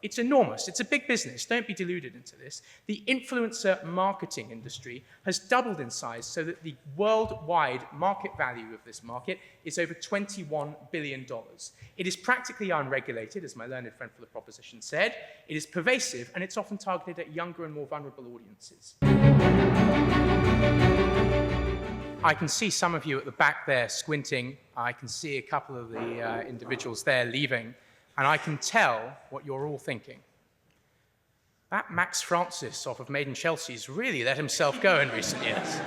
It's enormous. It's a big business. Don't be deluded into this. The influencer marketing industry has doubled in size so that the worldwide market value of this market is over $21 billion. It is practically unregulated, as my learned friend for the proposition said. It is pervasive, and it's often targeted at younger and more vulnerable audiences. I can see some of you at the back there squinting. I can see a couple of the individuals there leaving. And I can tell what you're all thinking. That Max Francis off of Made in Chelsea's really let himself go in recent years.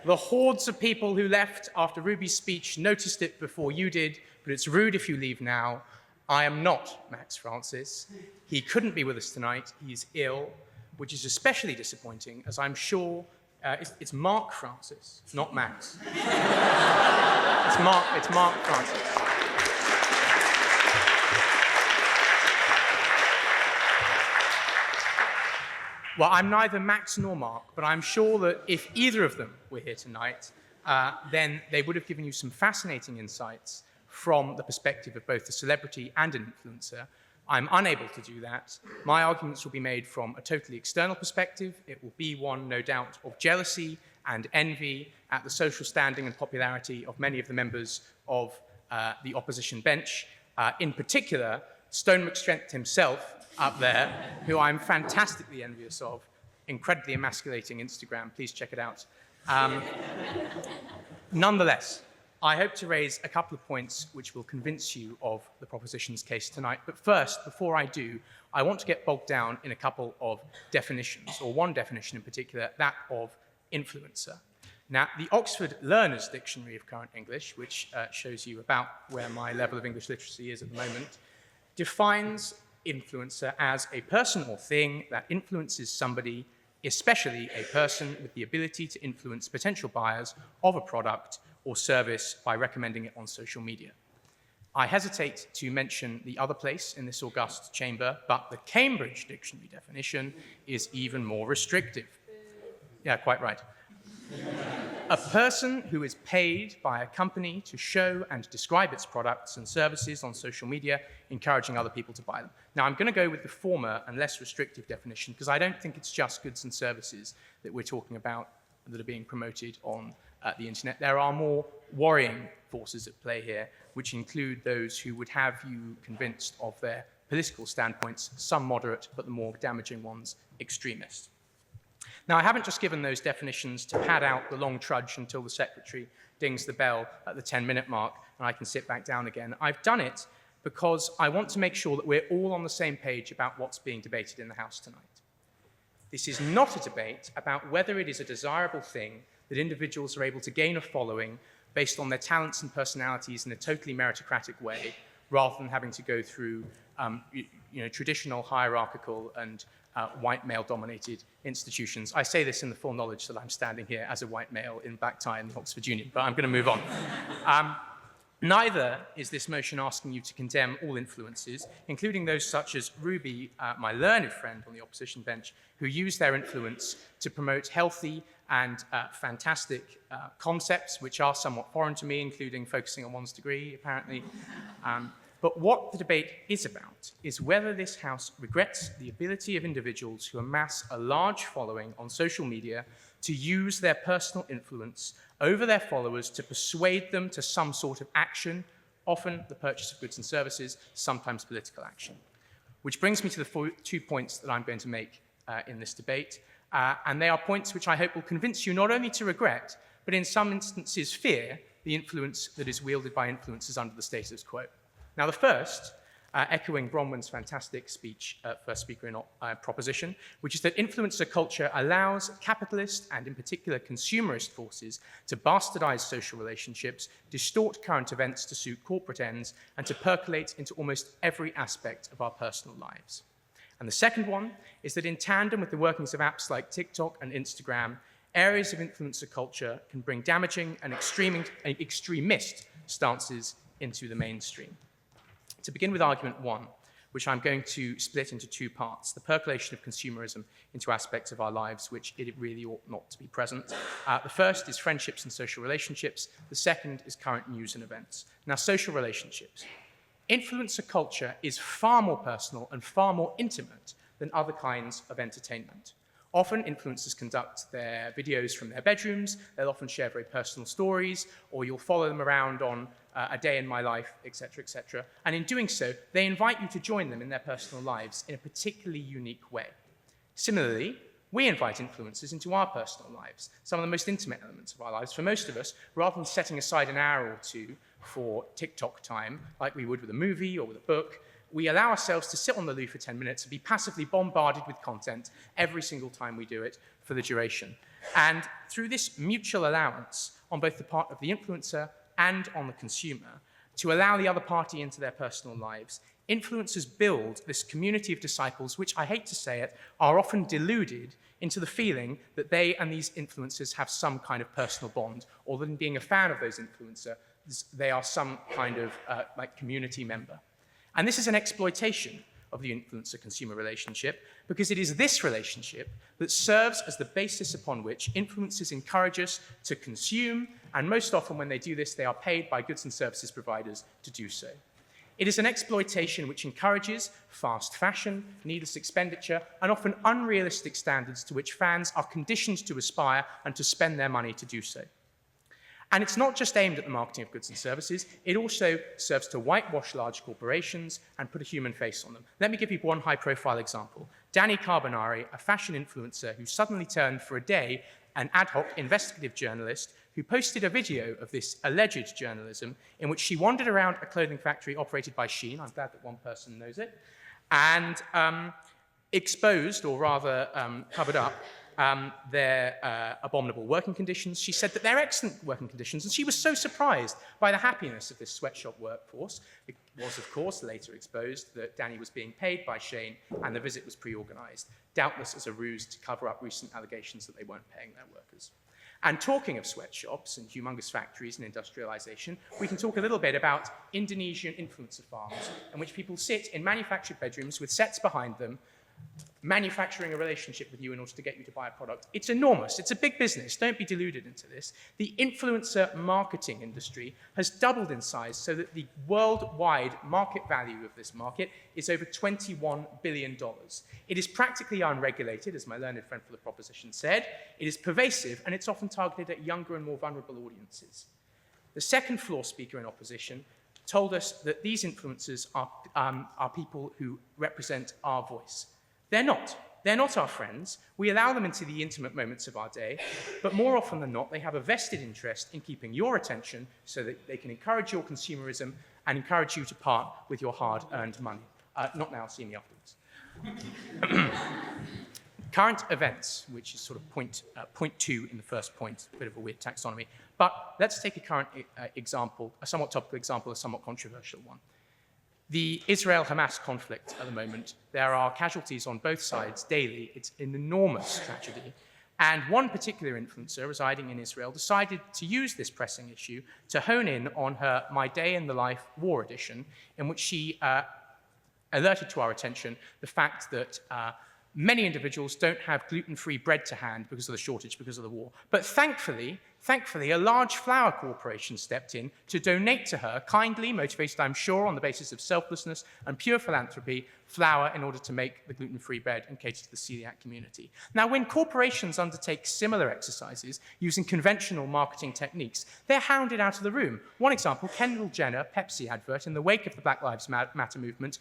The hordes of people who left after Ruby's speech noticed it before you did, but it's rude if you leave now. I am not Max Francis. He couldn't be with us tonight. He's ill, which is especially disappointing, as I'm sure it's Mark Francis, not Max. It's Mark Francis. Well, I'm neither Max nor Mark, but I'm sure that if either of them were here tonight, then they would have given you some fascinating insights from the perspective of both a celebrity and an influencer. I'm unable to do that. My arguments will be made from a totally external perspective. It will be one, no doubt, of jealousy and envy at the social standing and popularity of many of the members of the opposition bench. In particular, Stone McStrength himself up there, who I'm fantastically envious of, incredibly emasculating Instagram. Please check it out. Nonetheless, I hope to raise a couple of points which will convince you of the proposition's case tonight. But first, before I do, I want to get bogged down in a couple of definitions, or one definition in particular, that of influencer. Now, the Oxford Learner's Dictionary of Current English, which shows you about where my level of English literacy is at the moment, defines influencer as a person or thing that influences somebody, especially a person with the ability to influence potential buyers of a product or service by recommending it on social media. I hesitate to mention the other place in this august chamber, but the Cambridge Dictionary definition is even more restrictive. Yeah, quite right. A person who is paid by a company to show and describe its products and services on social media, encouraging other people to buy them. Now, I'm going to go with the former and less restrictive definition because I don't think it's just goods and services that we're talking about that are being promoted on the internet. There are more worrying forces at play here, which include those who would have you convinced of their political standpoints, some moderate, but the more damaging ones, extremist. Now, I haven't just given those definitions to pad out the long trudge until the secretary dings the bell at the 10-minute mark and I can sit back down again. I've done it because I want to make sure that we're all on the same page about what's being debated in the House tonight. This is not a debate about whether it is a desirable thing that individuals are able to gain a following based on their talents and personalities in a totally meritocratic way, rather than having to go through traditional hierarchical and white male-dominated institutions. I say this in the full knowledge that I'm standing here as a white male in black tie in the Oxford Union, but I'm going to move on. Neither is this motion asking you to condemn all influences, including those such as Ruby, my learned friend on the opposition bench, who use their influence to promote healthy and fantastic concepts, which are somewhat foreign to me, including focusing on one's degree, apparently. But what the debate is about is whether this House regrets the ability of individuals who amass a large following on social media to use their personal influence over their followers to persuade them to some sort of action, often the purchase of goods and services, sometimes political action. Which brings me to the 2 points that I'm going to make in this debate. And they are points which I hope will convince you not only to regret, but in some instances fear the influence that is wielded by influencers under the status quo. Now, the first, echoing Bronwyn's fantastic speech, first speaker in proposition, which is that influencer culture allows capitalist and, in particular, consumerist forces to bastardize social relationships, distort current events to suit corporate ends, and to percolate into almost every aspect of our personal lives. And the second one is that in tandem with the workings of apps like TikTok and Instagram, areas of influencer culture can bring damaging and extremist stances into the mainstream. To begin with argument one, which I'm going to split into two parts, the percolation of consumerism into aspects of our lives which it really ought not to be present. The first is friendships and social relationships. The second is current news and events. Now, social relationships. influencer culture is far more personal and far more intimate than other kinds of entertainment. Often, influencers conduct their videos from their bedrooms. They'll often share very personal stories, or you'll follow them around on a day in my life, etc., etc. And in doing so, they invite you to join them in their personal lives in a particularly unique way. Similarly, we invite influencers into our personal lives, some of the most intimate elements of our lives. For most of us, rather than setting aside an hour or two for TikTok time, like we would with a movie or with a book, we allow ourselves to sit on the loo for 10 minutes and be passively bombarded with content every single time we do it for the duration. And through this mutual allowance on both the part of the influencer and on the consumer, to allow the other party into their personal lives, influencers build this community of disciples, which, I hate to say it, are often deluded into the feeling that they and these influencers have some kind of personal bond, or that in being a fan of those influencers, they are some kind of like community member. And this is an exploitation of the influencer-consumer relationship, because it is this relationship that serves as the basis upon which influencers encourage us to consume, and most often when they do this, they are paid by goods and services providers to do so. It is an exploitation which encourages fast fashion, needless expenditure, and often unrealistic standards to which fans are conditioned to aspire and to spend their money to do so. And it's not just aimed at the marketing of goods and services, it also serves to whitewash large corporations and put a human face on them. Let me give you one high-profile example. Danny Carbonari, a fashion influencer who suddenly turned for a day an ad hoc investigative journalist who posted a video of this alleged journalism in which she wandered around a clothing factory operated by Shein, I'm glad that one person knows it, and exposed, or rather covered up, their abominable working conditions. She said that they're excellent working conditions, and she was so surprised by the happiness of this sweatshop workforce. It was, of course, later exposed that Danny was being paid by Shein, and the visit was pre-organized, doubtless as a ruse to cover up recent allegations that they weren't paying their workers. And talking of sweatshops and humongous factories and industrialization, we can talk a little bit about Indonesian influencer farms, in which people sit in manufactured bedrooms with sets behind them, manufacturing a relationship with you in order to get you to buy a product. It's enormous. It's a big business. Don't be deluded into this. The influencer marketing industry has doubled in size so that the worldwide market value of this market is over $21 billion. It is practically unregulated, as my learned friend for the proposition said. It is pervasive, and it's often targeted at younger and more vulnerable audiences. The second floor speaker in opposition told us that these influencers are people who represent our voice. They're not. They're not our friends. We allow them into the intimate moments of our day, but more often than not, they have a vested interest in keeping your attention so that they can encourage your consumerism and encourage you to part with your hard-earned money. Not now, see me afterwards. Current events, which is sort of point 2 in the first point, a bit of a weird taxonomy. But let's take a current example, a somewhat topical example, a somewhat controversial one. The Israel-Hamas conflict at the moment, there are casualties on both sides daily. It's an enormous tragedy. And one particular influencer residing in Israel decided to use this pressing issue to hone in on her My Day in the Life War edition, in which she alerted to our attention the fact that many individuals don't have gluten-free bread to hand because of the shortage, because of the war. But thankfully, a large flour corporation stepped in to donate to her, kindly, motivated, I'm sure, on the basis of selflessness and pure philanthropy, flour in order to make the gluten-free bread and cater to the celiac community. Now, when corporations undertake similar exercises using conventional marketing techniques, they're hounded out of the room. One example, Kendall Jenner, Pepsi advert, in the wake of the Black Lives Matter movement,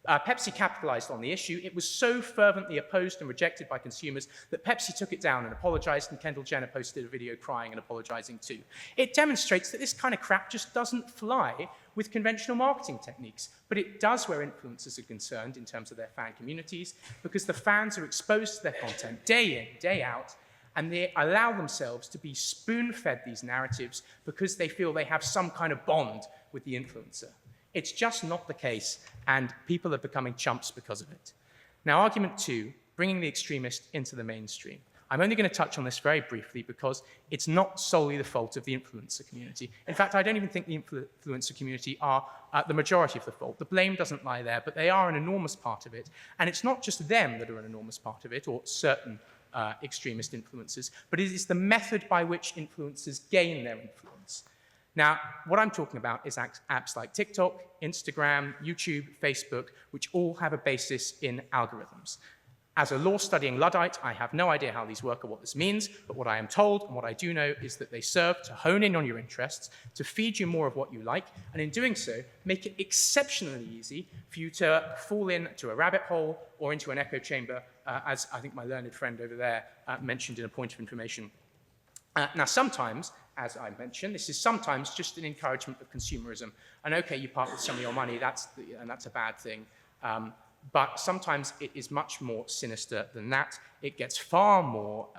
Pepsi capitalized on the issue. It was so fervently opposed and rejected by consumers that Pepsi took it down and apologized, and Kendall Jenner posted a video crying and apologizing too. It demonstrates that this kind of crap just doesn't fly with conventional marketing techniques, but it does where influencers are concerned in terms of their fan communities, because the fans are exposed to their content day in, day out, and they allow themselves to be spoon-fed these narratives because they feel they have some kind of bond with the influencer. It's just not the case, and people are becoming chumps because of it. Now, argument 2, bringing the extremist into the mainstream. I'm only going to touch on this very briefly because it's not solely the fault of the influencer community. In fact, I don't even think the influencer community are the majority of the fault. The blame doesn't lie there, but they are an enormous part of it. And it's not just them that are an enormous part of it, or certain extremist influencers, but it is the method by which influencers gain their influence. Now, what I'm talking about is apps like TikTok, Instagram, YouTube, Facebook, which all have a basis in algorithms. As a law-studying Luddite, I have no idea how these work or what this means, but what I am told and what I do know is that they serve to hone in on your interests, to feed you more of what you like, and in doing so, make it exceptionally easy for you to fall into a rabbit hole or into an echo chamber, as I think my learned friend over there mentioned in a point of information. Now, sometimes, as I mentioned, this is sometimes just an encouragement of consumerism. And okay, you part with some of your money, and that's a bad thing. But sometimes it is much more sinister than that. It gets far more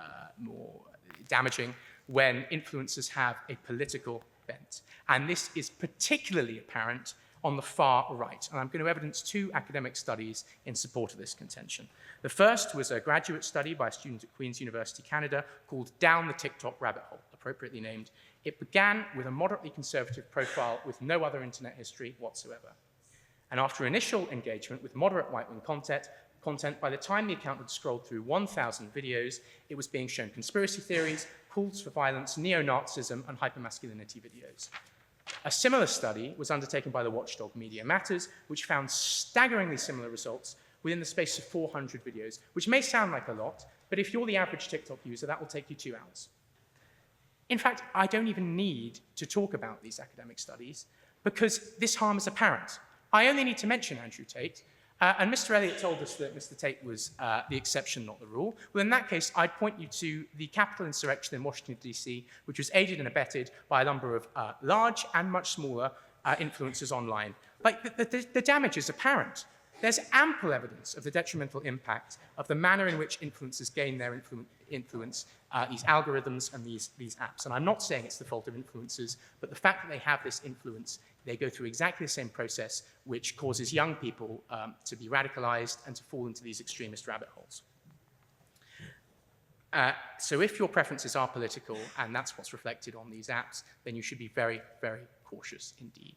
damaging when influencers have a political bent. And this is particularly apparent on the far right. And I'm going to evidence two academic studies in support of this contention. The first was a graduate study by a student at Queen's University, Canada, called Down the TikTok Rabbit Hole, appropriately named. It began with a moderately conservative profile with no other internet history whatsoever. And after initial engagement with moderate right-wing content, by the time the account had scrolled through 1,000 videos, it was being shown conspiracy theories, calls for violence, neo-Nazism, and hypermasculinity videos. A similar study was undertaken by the watchdog Media Matters, which found staggeringly similar results within the space of 400 videos, which may sound like a lot, but if you're the average TikTok user, that will take you 2 hours. In fact, I don't even need to talk about these academic studies because this harm is apparent. I only need to mention Andrew Tate, and Mr. Elliott told us that Mr. Tate was the exception, not the rule. Well, in that case, I'd point you to the Capitol insurrection in Washington, D.C., which was aided and abetted by a number of large and much smaller influencers online. Like, the damage is apparent. There's ample evidence of the detrimental impact of the manner in which influencers gain their influence, these algorithms and these apps. And I'm not saying it's the fault of influencers, but the fact that they have this influence, they go through exactly the same process which causes young people to be radicalized and to fall into these extremist rabbit holes. So if your preferences are political, and that's what's reflected on these apps, then you should be very, very cautious indeed.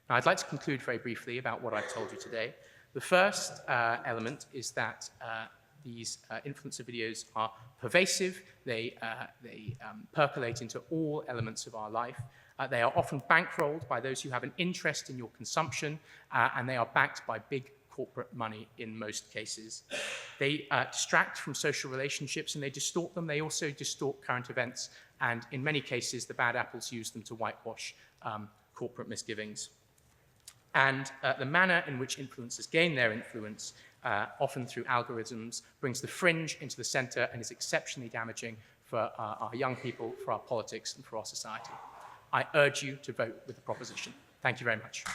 Now, I'd like to conclude very briefly about what I've told you today. The first element is that these influencer videos are pervasive. They percolate into all elements of our life. They are often bankrolled by those who have an interest in your consumption, and they are backed by big corporate money in most cases. They distract from social relationships and they distort them. They also distort current events, and in many cases, the bad apples use them to whitewash corporate misgivings. And the manner in which influencers gain their influence, often through algorithms, brings the fringe into the center and is exceptionally damaging for our young people, for our politics, and for our society. I urge you to vote with the proposition. Thank you very much.